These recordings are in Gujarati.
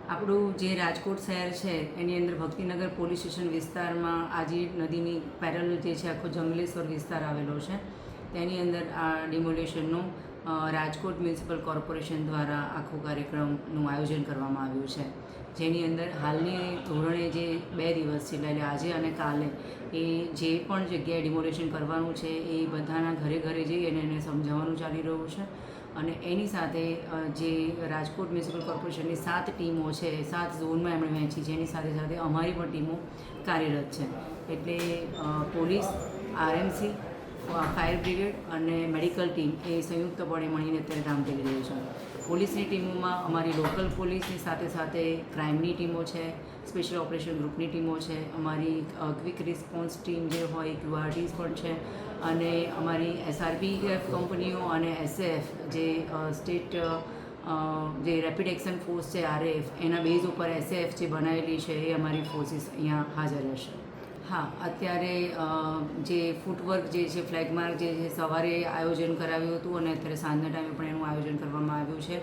આપણું જે રાજકોટ શહેર છે એની અંદર ભક્તિનગર પોલીસ સ્ટેશન વિસ્તારમાં આજી નદીની પેરેલલ જે છે આખો જંગલેશ્વર વિસ્તાર આવેલો છે તેની અંદર આ ડિમોલેશનનું રાજકોટ મ્યુનિસિપલ કોર્પોરેશન દ્વારા આખો કાર્યક્રમનું આયોજન કરવામાં આવ્યું છે, જેની અંદર હાલની ધોરણે જે 2 દિવસ છે એટલે આજે અને કાલે એ જે પણ જગ્યાએ ડિમોલેશન કરવાનું છે એ બધાના ઘરે ઘરે જઈ અને એને સમજાવવાનું ચાલી રહ્યું છે. અને એની સાથે જે રાજકોટ મ્યુનિસિપલ કોર્પોરેશનની 7 ટીમો છે, 7 ઝોનમાં એમણે વહેંચી છે, એની સાથે સાથે અમારી પણ ટીમો કાર્યરત છે. એટલે પોલીસ, આરએમસી, ફાયર બ્રિગેડ અને મેડિકલ ટીમ એ સંયુક્તપણે મળીને અત્યારે કામ કરી રહ્યું છે. પોલીસની ટીમોમાં અમારી લોકલ પોલીસની સાથે સાથે ક્રાઇમની ટીમો છે, સ્પેશિયલ ઓપરેશન ગ્રુપની ટીમો છે, અમારી ક્વિક રિસ્પોન્સ ટીમ જે હોય ક્યુઆરટીઝ પણ છે, અને અમારી એસઆરપીએફ કંપનીઓ અને એસએફ જે સ્ટેટ જે રેપિડ એક્શન ફોર્સ છે આરએએફ એના બેઝ ઉપર એસએફ જે બનાવેલી છે એ અમારી ફોર્સિસ અહીંયા હાજર રહેશે. હા, અત્યારે જે ફૂટવર્ક જે છે, ફ્લેગ માર્ક જે છે, સવારે આયોજન કરાવ્યું હતું અને અત્યારે સાંજના ટાઈમે પણ એનું આયોજન કરવામાં આવ્યું છે.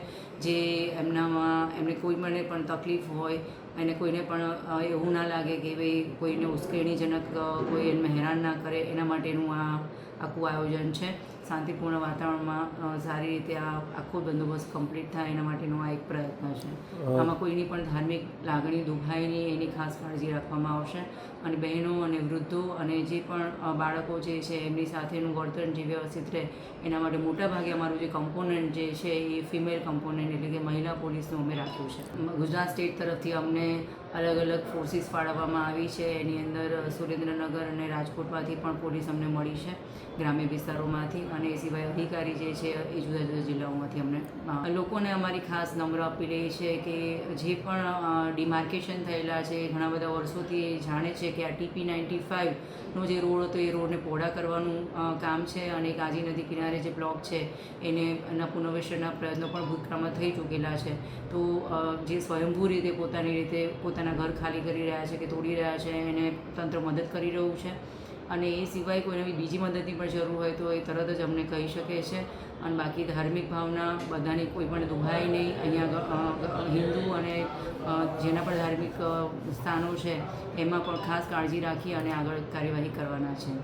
જે એમને કોઈ પણ તકલીફ હોય અને કોઈને પણ એવું ના લાગે કે ભાઈ કોઈને ઉશ્કેરણીજનક કોઈ એમને હેરાન ના કરે એના માટેનું આ આખું આયોજન છે. શાંતિપૂર્ણ વાતાવરણમાં સારી રીતે આ આખો બંદોબસ્ત કમ્પ્લીટ થાય એના માટેનો આ એક પ્રયત્ન છે. આમાં કોઈની પણ ધાર્મિક લાગણી દુભાય નહીં એની ખાસ કાળજી રાખવામાં આવશે. અને બહેનો અને વૃદ્ધો અને જે પણ બાળકો જે છે એમની સાથેનું વર્તન જે વ્યવસ્થિત રહે એના માટે મોટાભાગે અમારું જે કમ્પોનન્ટ જે છે એ ફિમેલ કમ્પોનન્ટ એટલે કે મહિલા પોલીસનું અમે રાખ્યું છે. ગુજરાત સ્ટેટ તરફથી અમને અલગ અલગ ફોર્સિસ ફાળવવામાં આવી છે. એની અંદર સુરેન્દ્રનગર અને રાજકોટમાંથી પણ પોલીસ અમને મળી છે, ગ્રામ્ય વિસ્તારોમાંથી, અને એ સિવાય અધિકારી જે છે એ જુદા જુદા જિલ્લાઓમાંથી અમને. લોકોને અમારી ખાસ નમ્ર અપીલ એ છે કે જે પણ ડિમાર્કેશન થયેલા છે, ઘણા બધા વર્ષોથી જાણે છે કે આ TP95નો જે રોડ હતો એ રોડને પહોળા કરવાનું કામ છે, અને એક આજી નદી કિનારે જે બ્લોક છે એના પુનર્વસનના પ્રયત્નો પણ ભૂતકાળમાં થઈ ચૂકેલા છે. તો જે સ્વયંભૂ રીતે પોતાના ઘર ખાલી કરી રહ્યા છે કે તોડી રહ્યા છે એને તંત્ર મદદ કરી રહ્યું છે. અને એ સિવાય કોઈને બીજી મદદની પણ જરૂર હોય તો એ તરત જ અમને કહી શકે છે. અને બાકી ધાર્મિક ભાવના બધાની કોઈ પણ દુભાય નહીં. અહીંયા હિન્દુ અને જેના પણ ધાર્મિક સ્થાનો છે એમાં પણ ખાસ કાળજી રાખી અને આગળ કાર્યવાહી કરવાના છે.